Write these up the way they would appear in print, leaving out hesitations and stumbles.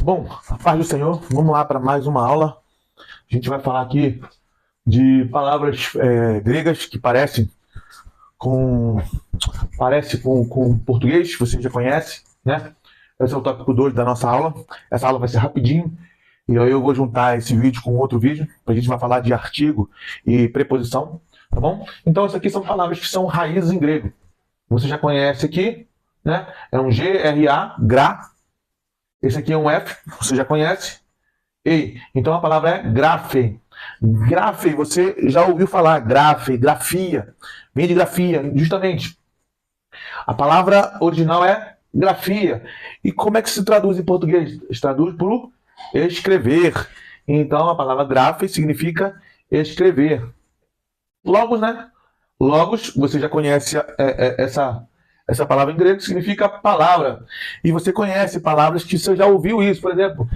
Bom, a paz do Senhor, vamos lá para mais uma aula. A gente vai falar aqui de palavras gregas que parece com português, você já conhece, né? Esse é o tópico 2 da nossa aula. Essa aula vai ser rapidinho, e aí eu vou juntar esse vídeo com outro vídeo, a gente vai falar de artigo e preposição, tá bom? Então, essas aqui são palavras que são raízes em grego. Você já conhece aqui, né? É um G-R-A, gra. Esse aqui é um F, você já conhece. E, então a palavra é grafe. Grafe, você já ouviu falar, grafe, grafia. Vem de grafia, justamente. A palavra original é grafia. E como é que se traduz em português? Se traduz por escrever. Então a palavra grafe significa escrever. Logos, né? Logos, você já conhece essa palavra em grego, que significa palavra. E você conhece palavras que você já ouviu isso, por exemplo,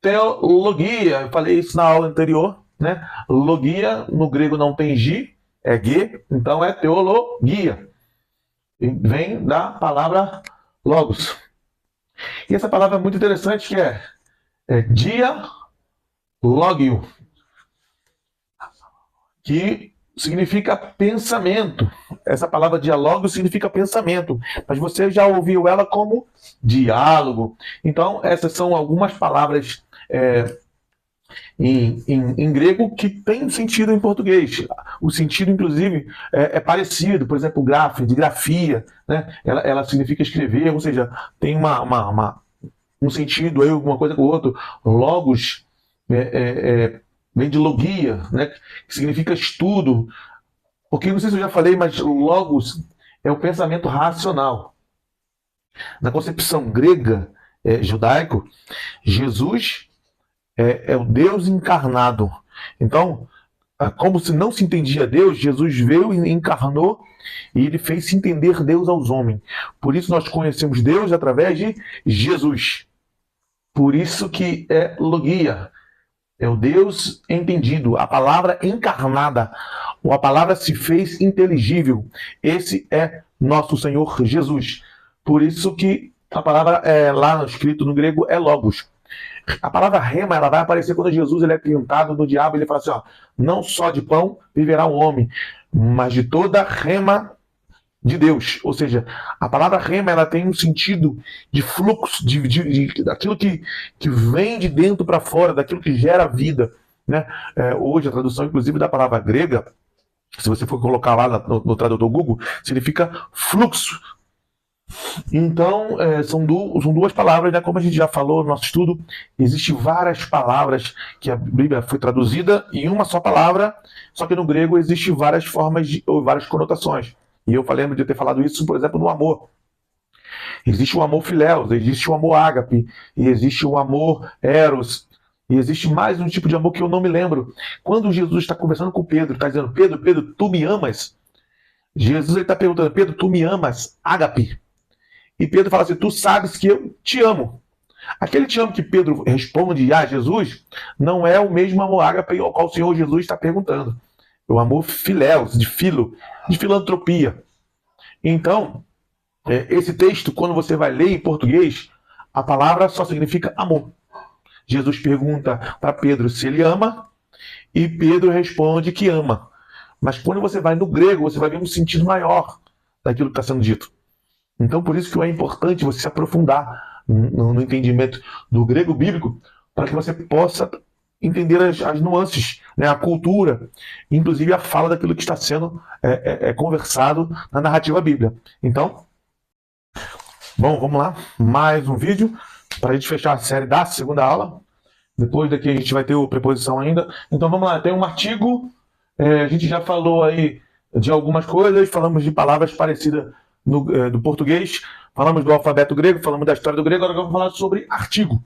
teologia, eu falei isso na aula anterior, né? Logia, no grego não tem gi, é ge, então é teologia. E vem da palavra logos. E essa palavra é muito interessante, que é dialogio, que significa pensamento. Essa palavra diálogo significa pensamento, mas você já ouviu ela como diálogo. Então, essas são algumas palavras em grego que têm sentido em português. O sentido, inclusive, é parecido. Por exemplo, grafe, de grafia, né? Ela significa escrever, ou seja, tem um sentido aí, alguma coisa com o outro. Logos vem de logia, né? Que significa estudo. Porque, não sei se eu já falei, mas logos é o pensamento racional. Na concepção grega, judaico, Jesus é o Deus encarnado. Então, como se não se entendia Deus, Jesus veio e encarnou e ele fez se entender Deus aos homens. Por isso nós conhecemos Deus através de Jesus. Por isso que é logia. É o Deus entendido, a palavra encarnada, ou a palavra se fez inteligível. Esse é nosso Senhor Jesus. Por isso que a palavra lá escrito no grego é logos. A palavra rema, ela vai aparecer quando Jesus ele é tentado no diabo, ele fala assim, ó, não só de pão viverá o homem, mas de toda rema de Deus. Ou seja, a palavra rema, ela tem um sentido de fluxo, daquilo que vem de dentro para fora, daquilo que gera vida, né? Hoje a tradução inclusive da palavra grega, se você for colocar lá no tradutor Google, significa fluxo. Então, são duas palavras, né? Como a gente já falou no nosso estudo, existem várias palavras que a Bíblia foi traduzida em uma só palavra, só que no grego existem várias formas ou várias conotações. E eu lembro de ter falado isso, por exemplo, no amor. Existe o amor filéus, existe o amor ágape, e existe o amor eros, e existe mais um tipo de amor que eu não me lembro. Quando Jesus está conversando com Pedro, está dizendo, Pedro, tu me amas? Jesus está perguntando, Pedro, tu me amas? Ágape. E Pedro fala assim, tu sabes que eu te amo. Aquele te amo que Pedro responde a Jesus, não é o mesmo amor ágape ao qual o Senhor Jesus está perguntando. É o amor filéus, de filantropia. Então, esse texto, quando você vai ler em português, a palavra só significa amor. Jesus pergunta para Pedro se ele ama, e Pedro responde que ama. Mas quando você vai no grego, você vai ver um sentido maior daquilo que está sendo dito. Então, por isso que é importante você se aprofundar no entendimento do grego bíblico, para que você possa entender as nuances, né, a cultura, inclusive a fala daquilo que está sendo conversado na narrativa bíblica. Então, bom, vamos lá, mais um vídeo para a gente fechar a série da segunda aula. Depois daqui a gente vai ter o preposição ainda. Então vamos lá, tem um artigo, a gente já falou aí de algumas coisas, falamos de palavras parecidas do português, falamos do alfabeto grego, falamos da história do grego, agora vamos falar sobre artigo.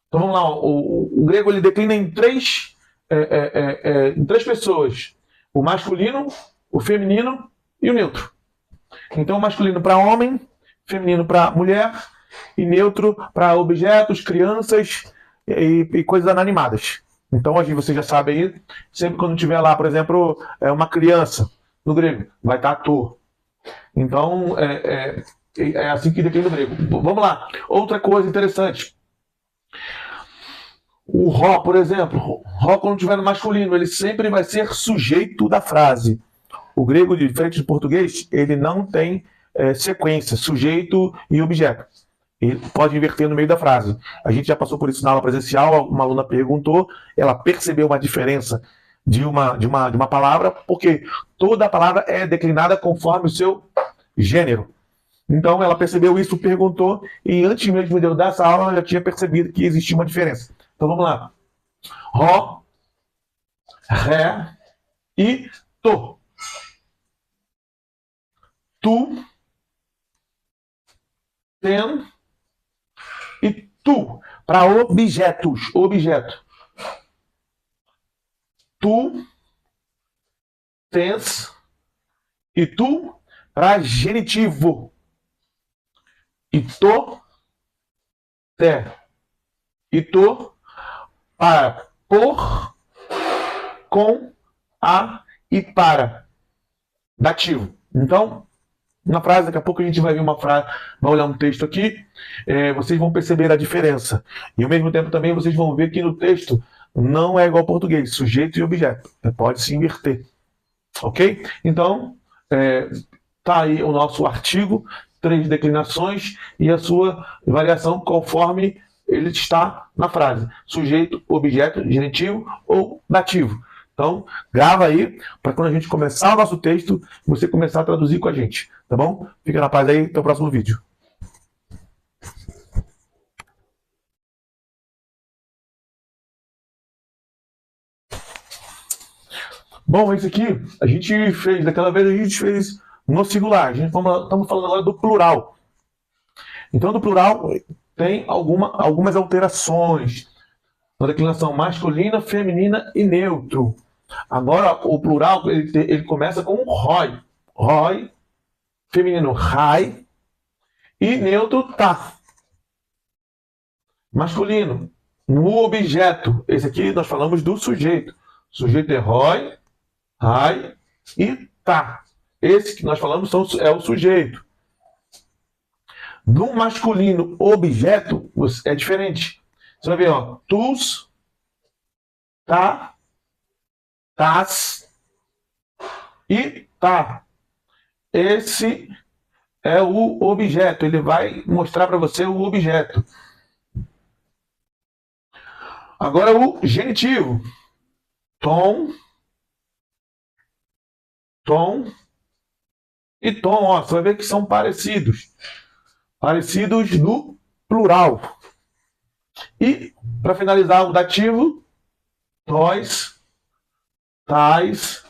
Então vamos lá, o grego ele declina em três pessoas: o masculino, o feminino e o neutro. Então masculino para homem, feminino para mulher e neutro para objetos, crianças e coisas inanimadas. Então hoje você já sabe aí, sempre quando tiver lá, por exemplo, uma criança no grego, vai estar ator. Então é assim que declina o grego. Vamos lá, outra coisa interessante. O ró, por exemplo, ró quando estiver no masculino, ele sempre vai ser sujeito da frase. O grego, diferente do português, ele não tem sequência, sujeito e objeto. Ele pode inverter no meio da frase. A gente já passou por isso na aula presencial, uma aluna perguntou, ela percebeu uma diferença de uma palavra, porque toda palavra é declinada conforme o seu gênero. Então ela percebeu isso, perguntou, e antes mesmo de eu dar essa aula, ela já tinha percebido que existia uma diferença. Então vamos lá. Ró, ré e to. Tu, ten e tu. Para objetos. Objeto. Tu, tens e tu para genitivo. E to, te. E to para por, com, a e para. Dativo. Então, na frase, daqui a pouco a gente vai ver uma frase, vai olhar um texto aqui, vocês vão perceber a diferença. E ao mesmo tempo também vocês vão ver que no texto não é igual ao português, sujeito e objeto. Pode se inverter. Ok? Então, tá aí o nosso artigo, 3 declinações e a sua variação conforme ele está na frase. Sujeito, objeto, genitivo ou dativo. Então, grava aí, para quando a gente começar o nosso texto, você começar a traduzir com a gente, tá bom? Fica na paz aí, até o próximo vídeo. Bom, esse aqui, a gente fez, daquela vez a gente fez no singular, estamos falando agora do plural. Então, do plural tem algumas alterações na declinação masculina, feminina e neutro. Agora, o plural, ele começa com ROI. ROI, feminino RAI e neutro tá. Masculino, no objeto. Esse aqui nós falamos do sujeito. Sujeito é ROI, RAI e tá. Esse que nós falamos é o sujeito. No masculino, objeto é diferente. Você vai ver, ó, tus, tá, tas e tá. Esse é o objeto. Ele vai mostrar para você o objeto. Agora o genitivo. Tom, tom e tom. Ó, você vai ver que são parecidos. Parecidos no plural. E, para finalizar, o dativo, tois, tais,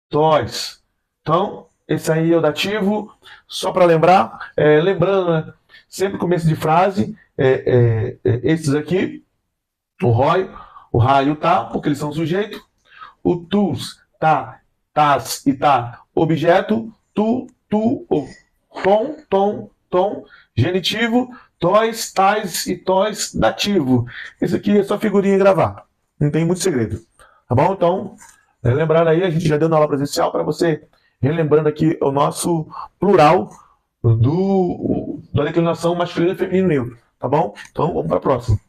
tois. Então, esse aí é o dativo. Só para lembrar, lembrando, né, sempre começo de frase, esses aqui, o ROI, o RAI e o tá, porque eles são sujeito. O tus, tá, tas e tá, objeto. Tu, ou tom, tom, tom, genitivo. Tois, tais e tois, dativo. Esse aqui é só figurinha gravar. Não tem muito segredo. Tá bom? Então, lembrando aí, a gente já deu na aula presencial para você, relembrando aqui o nosso plural da declinação masculino e feminino neutro. Tá bom? Então, vamos para a próxima.